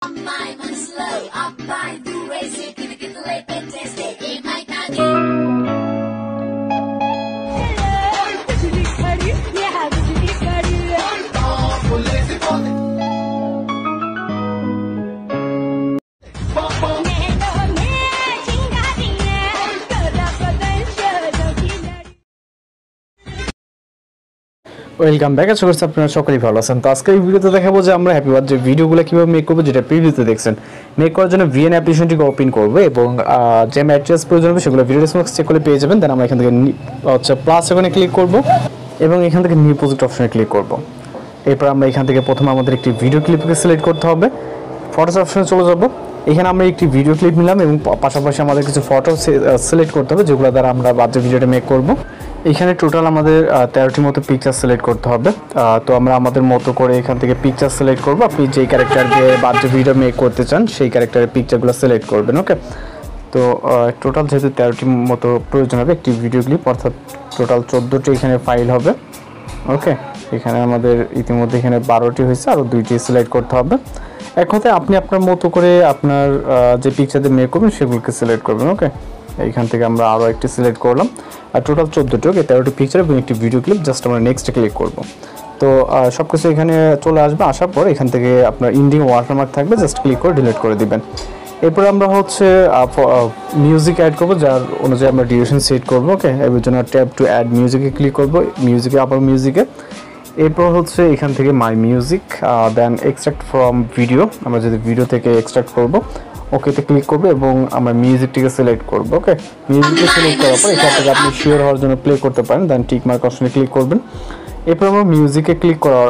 Up mine, on slow, up mine, do race it, get the late and test it, it might not get. Welcome back. আশা করছি আপনারা সকলেই ভালো আছেন। তো আজকে এই ভিডিওতে দেখাবো যে আমরা হ্যাপি বার্থডে ভিডিওগুলো কিভাবে মেক করবো, যেটা প্রিভিউতে দেখছেন। মেক করার জন্য ভিএন অ্যাপ্লিকেশনটিকে ওপেন করবো এবং যে ম্যাটেরিয়ালস প্রয়োজন হবে সেগুলো ভিডিও ডেসক্রিপশন চেক করে পেয়ে যাবেন। দেন আমরা এখান থেকে প্লাস এখানে ক্লিক করবো এবং এখান থেকে নিউ প্রজেক্ট অপশনে ক্লিক করবো। এরপর আমরা এখান থেকে প্রথমে আমাদের একটি ভিডিও ক্লিপকে সিলেক্ট করতে হবে। ফটোস অপশনে চলে যাবো। এখানে আমরা একটি ভিডিও ক্লিপ নিলাম এবং পাশাপাশি আমাদের কিছু ফটো সিলেক্ট করতে হবে, যেগুলো দ্বারা আমরা বার্থডে ভিডিওটা মেক করবো। এখানে টোটাল আমাদের 13টির মতো পিকচার সিলেক্ট করতে হবে। তো আমরা আমাদের মতো করে এখান থেকে পিকচার সিলেক্ট করবো। আপনি যেই ক্যারেক্টার দিয়ে বার্থডে ভিডিও মেক করতে চান সেই ক্যারেক্টারের পিকচারগুলো সিলেক্ট করবেন। ওকে, তো টোটাল যেহেতু 13টির মতো প্রয়োজন হবে একটি ভিডিও ক্লিপ, অর্থাৎ টোটাল 14টি এখানে ফাইল হবে। ওকে, এখানে আমাদের ইতিমধ্যে এখানে 12টি হয়েছে, আরও 2টি সিলেক্ট করতে হবে। এক কথায় আপনি আপনার মতো করে আপনার যে পিকচার দিয়ে মেক করবেন সেগুলোকে সিলেক্ট করবেন। ওকে, এইখান থেকে আমরা আরও একটি সিলেক্ট করলাম। আর টোটাল 14টি, ওকে, 13টি পিকচার এবং একটি ভিডিও ক্লিপ। জাস্ট আমরা নেক্সটে ক্লিক করব। তো সব কিছু এখানে চলে আসবে। আসার পর এখান থেকে আপনার ইন্ডিং ওয়াটারমার্ক থাকবে, জাস্ট ক্লিক করে ডিলিট করে দিবেন। এরপর আমরা হচ্ছে মিউজিক অ্যাড করবো, যার অনুযায়ী আমরা ডিউরেশন সেট করবো। ওকে, এর জন্য ট্যাব টু অ্যাড মিউজিকে ক্লিক করবো, মিউজিকে আবার মিউজিকে। এরপর হচ্ছে এখান থেকে my music, then extract from video, আমরা যদি ভিডিও থেকে এক্সট্রাক্ট করবো, ওকেতে ক্লিক করবো এবং আমরা মিউজিকটিকে সিলেক্ট করবো। ওকে, মিউজিককে সিলেক্ট করার পর এখান থেকে আপনি শিওর হওয়ার জন্য প্লে করতে পারেন, দেন টিক মার্ক অপশনে ক্লিক করবেন। এরপর আমরা মিউজিকে ক্লিক করার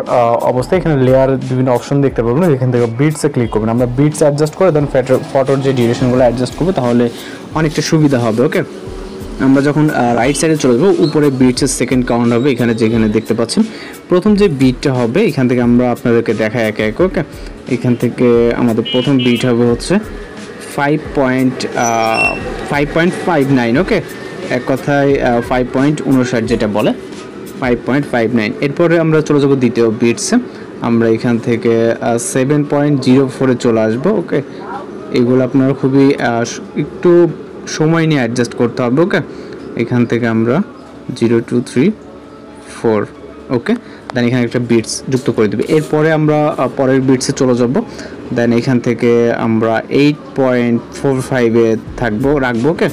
অবস্থায় এখানে লেয়ার বিভিন্ন অপশন দেখতে পাবেন। এখান থেকে বিটসে ক্লিক করবেন। আমরা বিটস অ্যাডজাস্ট করে দেন ফটোর যে ডিউরেশনগুলো অ্যাডজাস্ট করবো, তাহলে অনেকটা সুবিধা হবে। ওকে, আমরা যখন রাইট সাইডে চলে যাবো, উপরে বিটসের সেকেন্ড কাউন্ট হবে। এখানে যেখানে দেখতে পাচ্ছেন প্রথম যে বিটটা হবে, এখান থেকে আমরা আপনাদেরকে দেখাই একে এক। ওকে, এখান থেকে আমাদের প্রথম বিট হবে হচ্ছে 5.59। ওকে, এক কথায় 5.59 যেটা বলে 5.59। এরপরে আমরা চলে যাবো দ্বিতীয় বিটসে। আমরা এখান থেকে 7.04-এ চলে আসবো। ওকে, এগুলো আপনার খুবই একটু সময় নিয়ে অ্যাডজাস্ট করতে হবে। ওকে, এখান থেকে আমরা 0.234। ওকে, দেন এখানে একটা বিটস যুক্ত করে দেবে। এরপরে আমরা পরের বিটসে চলে যাব। দেন এখান থেকে আমরা 8.45-এ রাখবো। ওকে,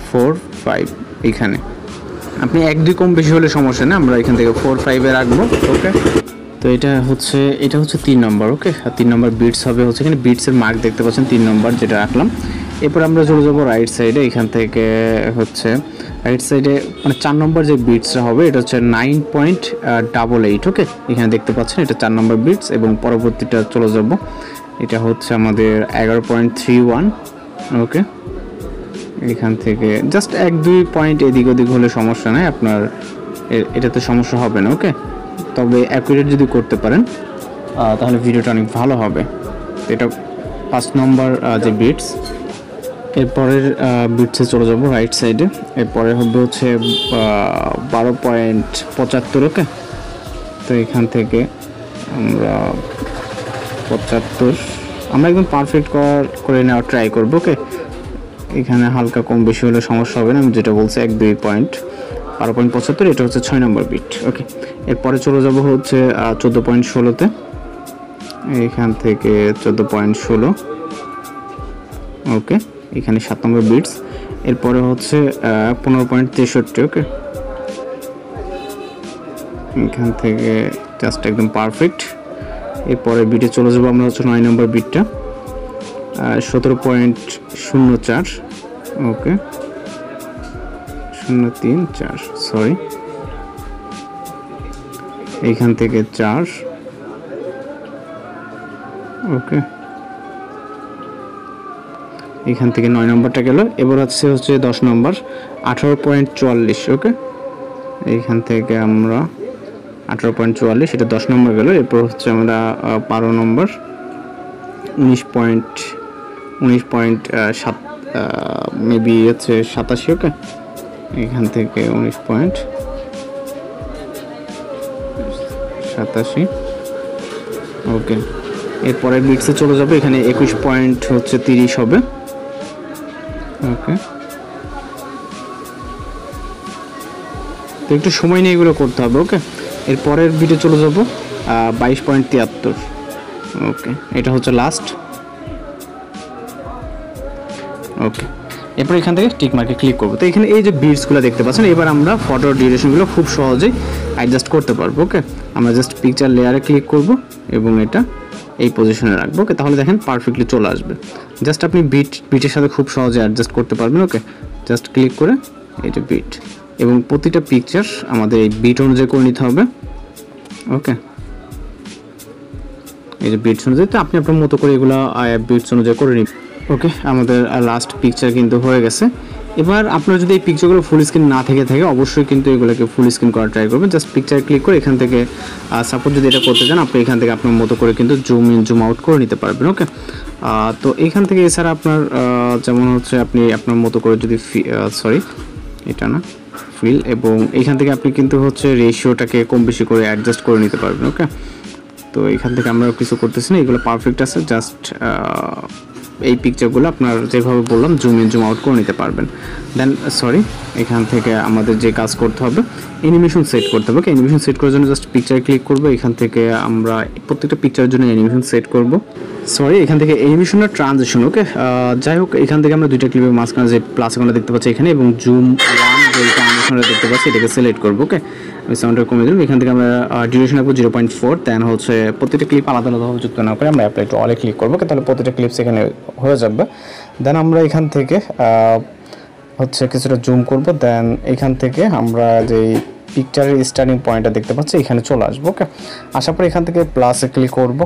45 এখানে আপনি 1-2 কম বেশি হলে সমস্যা নেই, আমরা এখান থেকে 45-এ রাখবো। ওকে, তো এটা হচ্ছে 3 নম্বর। ওকে, আর 3 নম্বর বিটস হবে হচ্ছে এখানে বিটসের মার্ক দেখতে পাচ্ছেন 3 নম্বর যেটা রাখলাম। এরপর আমরা চলে যাবো রাইট সাইডে। এখান থেকে হচ্ছে রাইট সাইডে মানে 4 নম্বর যে বিটসটা হবে এটা হচ্ছে 9.88। ওকে, এখানে দেখতে পাচ্ছেন এটা 4 নম্বর বিটস এবং পরবর্তীটা চলে যাব, এটা হচ্ছে আমাদের 11.31। ওকে, এখান থেকে জাস্ট 1-2 পয়েন্ট এদিক ওদিক হলে সমস্যা নেই, আপনার এটাতে সমস্যা হবে না। ওকে, তবে অ্যাকুরেট যদি করতে পারেন তাহলে ভিডিওটা অনেক ভালো হবে। এটা 5 নম্বর যে বিটস। এরপরের বিটসে চলে যাব রাইট সাইডে। এরপরে হবে হচ্ছে 12.75। ওকে, তো এখান থেকে আমরা 75 আমরা একদম পারফেক্ট করে নেওয়ার ট্রাই করব। ওকে, এখানে হালকা কম বেশি হলে সমস্যা হবে না, আমি যেটা বলছি 1-2 পয়েন্ট। 12.75 এটা হচ্ছে 6 নম্বর বিট। ওকে, এরপরে চলে যাব হচ্ছে 14.16-তে। এখান থেকে 14.16। ওকে, এখানে 7 নম্বর বিটস। এরপরে হচ্ছে 15.63। ওকে, এখান থেকে জাস্ট একদম পারফেক্ট। এরপরে বিটে চলে যাবো আমরা হচ্ছে 9 নম্বর বিটটা, 17.04। ওকে, 034, সরি, এইখান থেকে 4। ওকে, এখান থেকে 9 নম্বরটা গেল। এবার হচ্ছে 10 নম্বর 18.44। ওকে, এইখান থেকে আমরা 18.44, এটা 10 নম্বর গেল। এরপর হচ্ছে আমরা 12 নম্বর 19.7 মেবি হচ্ছে 87। ওকে, এখান থেকে 19.87। ওকে, এরপরের বিটসে চলে যাবে, এখানে 21.30 হবে। ওকে, তো একটু সময় নিয়ে এগুলো করতে হবে। ওকে, এরপরের বিটে চলে যাব 22.73। ওকে, এটা হচ্ছে লাস্ট। ওকে, এরপর এখান থেকে টিক মার্কে ক্লিক করবো। তো এখানে এই যে বিটসগুলো দেখতে পাচ্ছেন, এবার আমরা ফটোর ডিউরেশনগুলো খুব সহজেই অ্যাডজাস্ট করতে পারবো। ওকে, আমরা জাস্ট পিকচার লেয়ারে ক্লিক করব এবং এটা এই পজিশনে রাখবো। ওকে, তাহলে দেখেন পারফেক্টলি চলে আসবে। জাস্ট আপনি বিটের সাথে খুব সহজে অ্যাডজাস্ট করতে পারবেন। ওকে, জাস্ট ক্লিক করে এই যে বিট, এবং প্রতিটা পিকচার আমাদের এই বিট অনুযায়ী করে নিতে হবে। ওকে, এই যে বিটস অনুযায়ী, তো আপনি আপনার মতো করে এগুলো বিটস অনুযায়ী করে নিন। ওকে, আমাদের লাস্ট পিকচার কিন্তু হয়ে গেছে। এবার আপনার যদি এই পিকচারগুলো ফুল স্ক্রিন না থেকে থাকে, অবশ্যই কিন্তু এগুলোকে ফুল স্ক্রিন করার ট্রাই করবেন। জাস্ট পিকচার ক্লিক করে এখান থেকে সাপোজ যদি এটা করতে চান, আপনি এখান থেকে আপনার মতো করে কিন্তু জুম ইন জুম আউট করে নিতে পারবেন। ওকে, তো এখান থেকে এছাড়া আপনার যেমন হচ্ছে আপনি আপনার মতো করে যদি এটা না ফিল, এবং এখান থেকে আপনি কিন্তু হচ্ছে রেশিওটাকে কম বেশি করে অ্যাডজাস্ট করে নিতে পারবেন। ওকে, তো এখান থেকে আমরা কিছু করতেছি না, এগুলো পারফেক্ট আছে। জাস্ট এই পিকচারগুলো আপনার যেভাবে বললাম জুম ইন জুম আউট করে নিতে পারবেন। দেন এখান থেকে আমাদের যে কাজ করতে হবে, অ্যানিমেশন সেট করতে হবে। অ্যানিমেশন সেট করার জন্য জাস্ট পিকচার ক্লিক করব, এখান থেকে আমরা প্রত্যেকটা পিকচারের জন্য অ্যানিমেশন সেট করব। এখান থেকে অ্যানিমেশনের ট্রানজিশন। ওকে, যাই হোক, এখান থেকে আমরা দুইটা ক্লিপের মাঝখানে যে প্লাস আইকনটা দেখতে পাচ্ছি এখানে, এবং জুম ওয়ান যে ট্রানজিশনটা দেখতে পাচ্ছি এটাকে সিলেক্ট করব। ওকে, আমি সাউন্ডটা কমে দিলাম। এখান থেকে আমরা ডিউরেশন রাখবো 0.4। দেন হচ্ছে প্রতিটা ক্লিপ আলাদা আলাদাভাবে যুক্ত না করে আমরা অ্যাপ্লাই টু অলে ক্লিক করবো, তাহলে প্রতিটা ক্লিপস এখানে হয়ে যাবে। দেন আমরা এখান থেকে হচ্ছে কিছুটা জুম করব। দেন এখান থেকে আমরা যেই পিকচারের স্টার্টিং পয়েন্টটা দেখতে পাচ্ছি এখানে চলে আসবো। ওকে, আসার পর এখান থেকে প্লাসে ক্লিক করব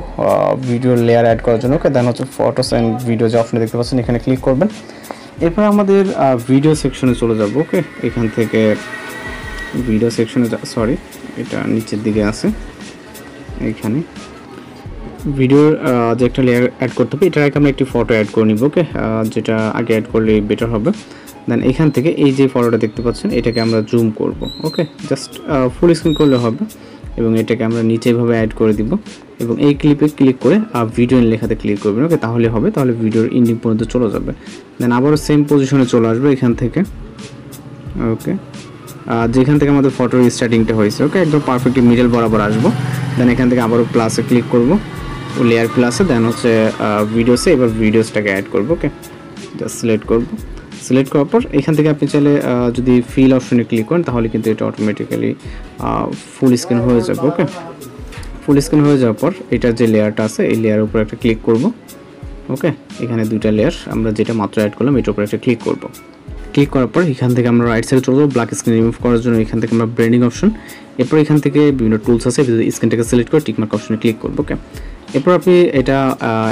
ভিডিও লেয়ার অ্যাড করার জন্য। ওকে, দেন হচ্ছে ফটোস অ্যান্ড ভিডিও যে অপশনে দেখতে পাচ্ছেন এখানে ক্লিক করবেন। এরপর আমাদের ভিডিও সেকশনে চলে যাব। ওকে, এখান থেকে ভিডিও সেকশনে এটা নিচের দিকে আছে, এইখানে ভিডিওর যে একটা লেয়ার অ্যাড করতে হবে, এটার আগে আমরা একটি ফটো অ্যাড করে নিব। ওকে, যেটা আগে অ্যাড করলে বেটার হবে। দেন এখান থেকে এই যে ফটোটা দেখতে পাচ্ছেন এটাকে আমরা জুম করব। ওকে, জাস্ট ফুল স্ক্রিন করলে হবে, এবং এটাকে আমরা নিচেভাবে অ্যাড করে দিব, এবং এই ক্লিপে ক্লিক করে ভিডিও লেখাতে ক্লিক করবেন। ওকে, তাহলে হবে, তাহলে ভিডিওর এন্ডিং পর্যন্ত চলে যাবে। দেন আবারও সেম পজিশনে চলে আসবে এখান থেকে। ওকে, যেখান থেকে আমাদের ফটোর স্টার্টিংটা হয়েছে। ওকে, একদম পারফেক্টলি মিডল বরাবর আসবো। দেন এখান থেকে আবারও প্লাসে ক্লিক করব, লেয়ার প্লাসে, দেন হচ্ছে ভিডিওসে এবার ভিডিওসটাকে অ্যাড করব। ওকে, জাস্ট সিলেক্ট করব। সিলেক্ট করার পর এখান থেকে আপনি চাইলে যদি ফিল অপশনে ক্লিক করেন তাহলে কিন্তু এটা অটোমেটিক্যালি ফুল স্ক্রিন হয়ে যাবে। ওকে, ফুল স্ক্রিন হয়ে যাওয়ার পর এটার যে লেয়ারটা আছে এই লেয়ারের উপর একটা ক্লিক করব। ওকে, এখানে দুইটা লেয়ার আমরা যেটা মাত্র অ্যাড করলাম এটার উপর একটা ক্লিক করব। ক্লিক করার পর এখান থেকে আমরা রাইট সাইডে চলে যাবো, ব্ল্যাক স্ক্রিন রিমুভ করার জন্য এখান থেকে আমরা ব্র্যান্ডিং অপশন, এরপর এখান থেকে বিভিন্ন টুলস আছে, স্ক্রিনটাকে সিলেক্ট করে টিকমার্ক অপশনে ক্লিক করবো। ওকে, এরপর আপনি এটা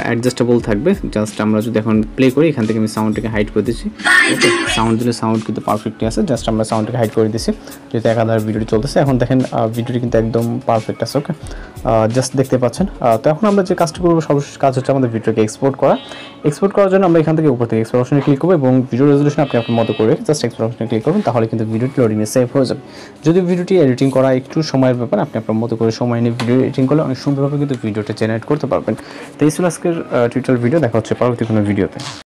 অ্যাডজাস্টেবল থাকবে। জাস্ট আমরা যদি এখন প্লে করি, এখান থেকে আমি সাউন্ডটাকে হাইড করে দিচ্ছি। ওকে, সাউন্ড দিলে সাউন্ড কিন্তু পারফেক্টলি আছে। জাস্ট আমরা সাউন্ডটাকে হাইড করে দিচ্ছি, যেহেতু একাধারে ভিডিওটি চলতেছে। এখন দেখেন ভিডিওটি কিন্তু একদম পারফেক্ট আছে। ওকে, জাস্ট দেখতে পাচ্ছেন। তো এখন আমরা যে কাজটা করবো, সর্বশেষ কাজ হচ্ছে আমাদের ভিডিওকে এক্সপোর্ট করা। এক্সপোর্ট করার জন্য আমরা এখান থেকে উপর থেকে এক্সপোর্ট অপশনে ক্লিক করবো, এবং ভিডিও রেজলিউশন আপনি আপনার মতো করে জাস্ট এক্সপোর্ট অপশনে ক্লিক করবেন, তাহলে কিন্তু ভিডিওটি লোডিংয়ে সেভ হয়ে যাবে। যদি ভিডিওটি এডিটিং করা একটু সময়ের ব্যাপার, আপনি আপনার মতো করে সময় নিয়ে ভিডিও এডিটিং করলে অনেক সুন্দরভাবে কিন্তু ভিডিওটা জেনারেট করতে পারবেন। তো এই ছিল আজকের টিউটোরিয়াল ভিডিও। দেখা হচ্ছে পরবর্তী কোনো ভিডিওতে।